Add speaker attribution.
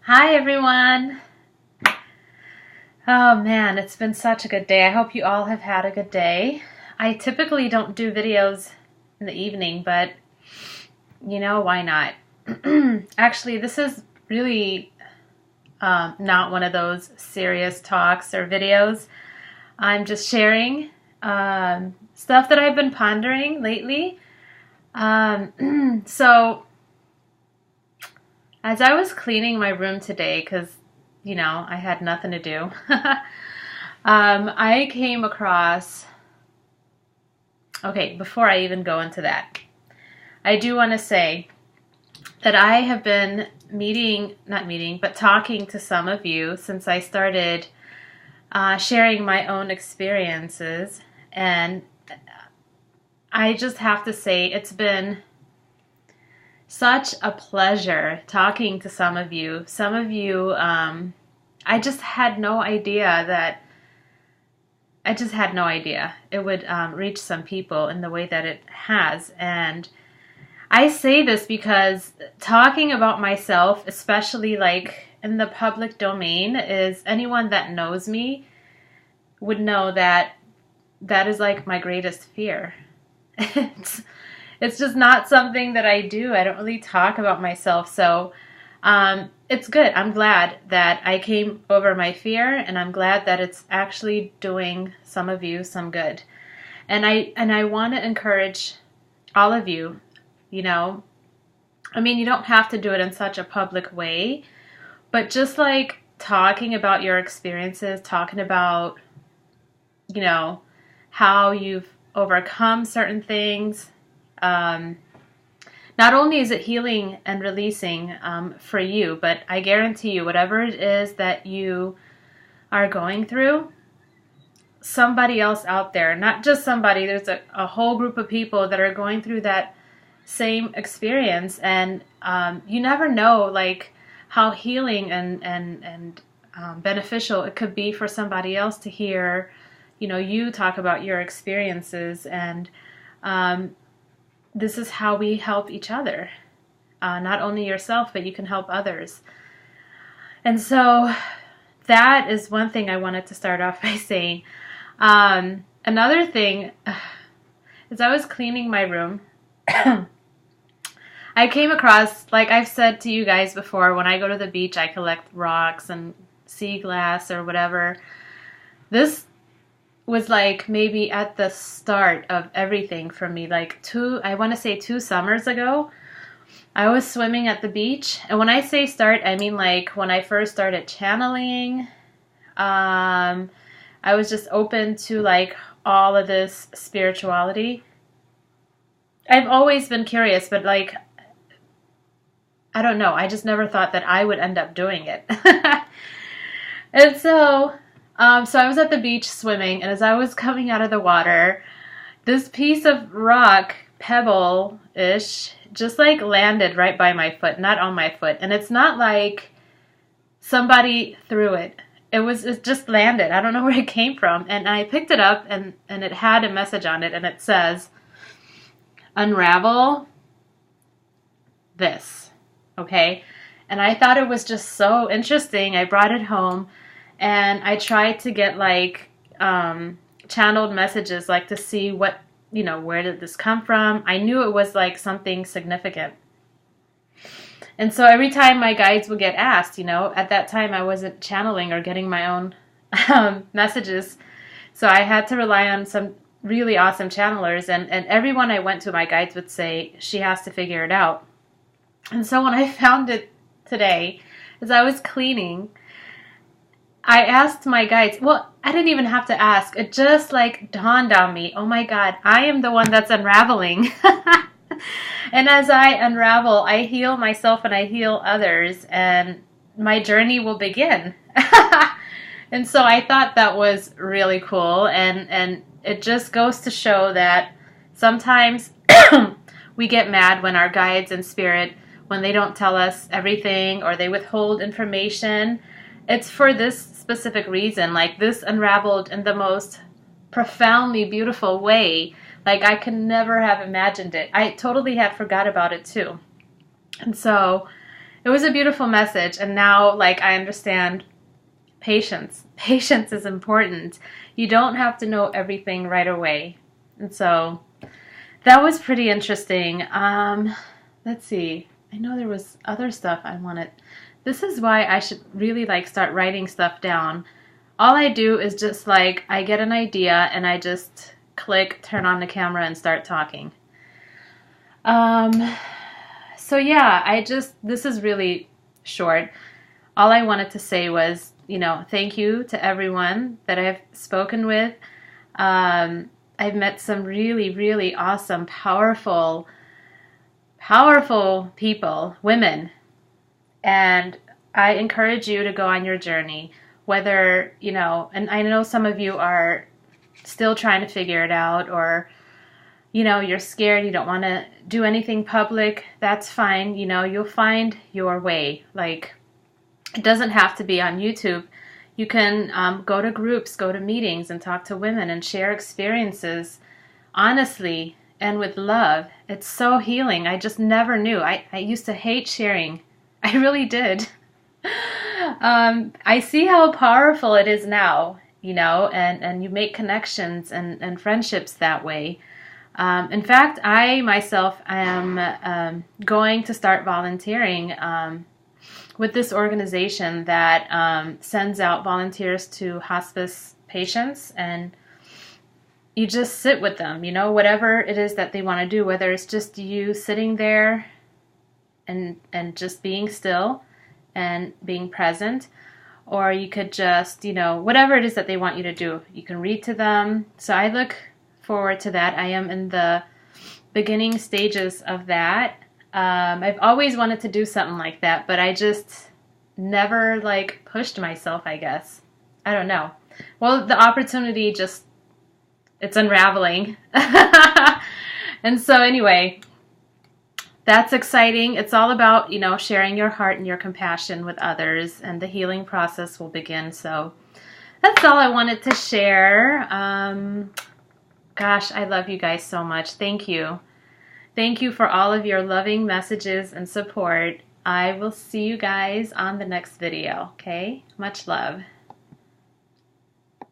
Speaker 1: Hi everyone. Oh man, it's been such a good day. I hope you all have had a good day. I typically don't do videos in the evening, but why not? Actually, this is really not one of those serious talks or videos. I'm just sharing stuff that I've been pondering lately. So, as I was cleaning my room today, because I had nothing to do. I came across, okay, before I even go into that, I do want to say that I have been talking to some of you since I started sharing my own experiences. And I just have to say it's been such a pleasure talking to some of you. Some of you, I just had no idea it would reach some people in the way that it has. And I say this because talking about myself, especially like in the public domain, is anyone that knows me would know that that is like my greatest fear. It's just not something that I do. I don't really talk about myself. So it's good. I'm glad that I came over my fear, and I'm glad that it's actually doing some of you some good. And I want to encourage all of you, you don't have to do it in such a public way, but just like talking about your experiences, talking about, how you've overcome certain things. Not only is it healing and releasing for you, but I guarantee you, whatever it is that you are going through, somebody else out there, not just somebody, there's a whole group of people that are going through that same experience. And you never know, like, how healing and beneficial it could be for somebody else to hear, you talk about your experiences. And this is how we help each other. Not only yourself, but you can help others. And so that is one thing I wanted to start off by saying. Another thing is I was cleaning my room. I came across, like I've said to you guys before, when I go to the beach, I collect rocks and sea glass or whatever. This was like maybe at the start of everything for me. Like I want to say 2 summers ago, I was swimming at the beach. And when I say start, I mean like when I first started channeling. I was just open to like all of this spirituality. I've always been curious, but like, I don't know. I just never thought that I would end up doing it. And so I was at the beach swimming, and as I was coming out of the water, this piece of rock, pebble-ish, just like landed right by my foot, not on my foot. And it's not like somebody threw it. It just landed. I don't know where it came from. And I picked it up, and it had a message on it, and it says, "Unravel this." Okay? And I thought it was just so interesting. I brought it home, and I tried to get like channeled messages, like to see what, where did this come from? I knew it was like something significant. And so every time my guides would get asked, at that time I wasn't channeling or getting my own messages. So I had to rely on some really awesome channelers. And everyone I went to, my guides would say, she has to figure it out. And so when I found it today, as I was cleaning, I asked my guides, well, I didn't even have to ask. It just like dawned on me, oh my God, I am the one that's unraveling. And as I unravel, I heal myself and I heal others, and my journey will begin. And so I thought that was really cool. And it just goes to show that sometimes we get mad when our guides and spirit, when they don't tell us everything or they withhold information. It's for this specific reason. Like, this unraveled in the most profoundly beautiful way. Like, I could never have imagined it. I totally had forgot about it too. And so it was a beautiful message. And now, like, I understand patience. Patience is important. You don't have to know everything right away. And so that was pretty interesting. Let's see. I know there was other stuff I wanted. This is why I should really like start writing stuff down. All I do is just like, I get an idea and I just click, turn on the camera and start talking. So yeah, this is really short. All I wanted to say was, thank you to everyone that I've spoken with. I've met some really, really awesome, powerful people, women. And I encourage you to go on your journey, whether, and I know some of you are still trying to figure it out, or, you're scared, you don't want to do anything public. That's fine. You'll find your way. Like, it doesn't have to be on YouTube. You can go to groups, go to meetings, and talk to women and share experiences honestly and with love. It's so healing. I just never knew. I used to hate sharing. I really did. I see how powerful it is now, and you make connections and friendships that way. In fact, I myself am going to start volunteering with this organization that sends out volunteers to hospice patients, and you just sit with them, whatever it is that they want to do, whether it's just you sitting there and just being still and being present, or you could just, whatever it is that they want you to do, you can read to them. So I look forward to that. I am in the beginning stages of that. I've always wanted to do something like that, but I just never like pushed myself, I guess. I don't know. Well, the opportunity it's unraveling. And so anyway, that's exciting. It's all about, sharing your heart and your compassion with others, and the healing process will begin. So that's all I wanted to share. Gosh, I love you guys so much. Thank you. Thank you for all of your loving messages and support. I will see you guys on the next video, okay? Much love.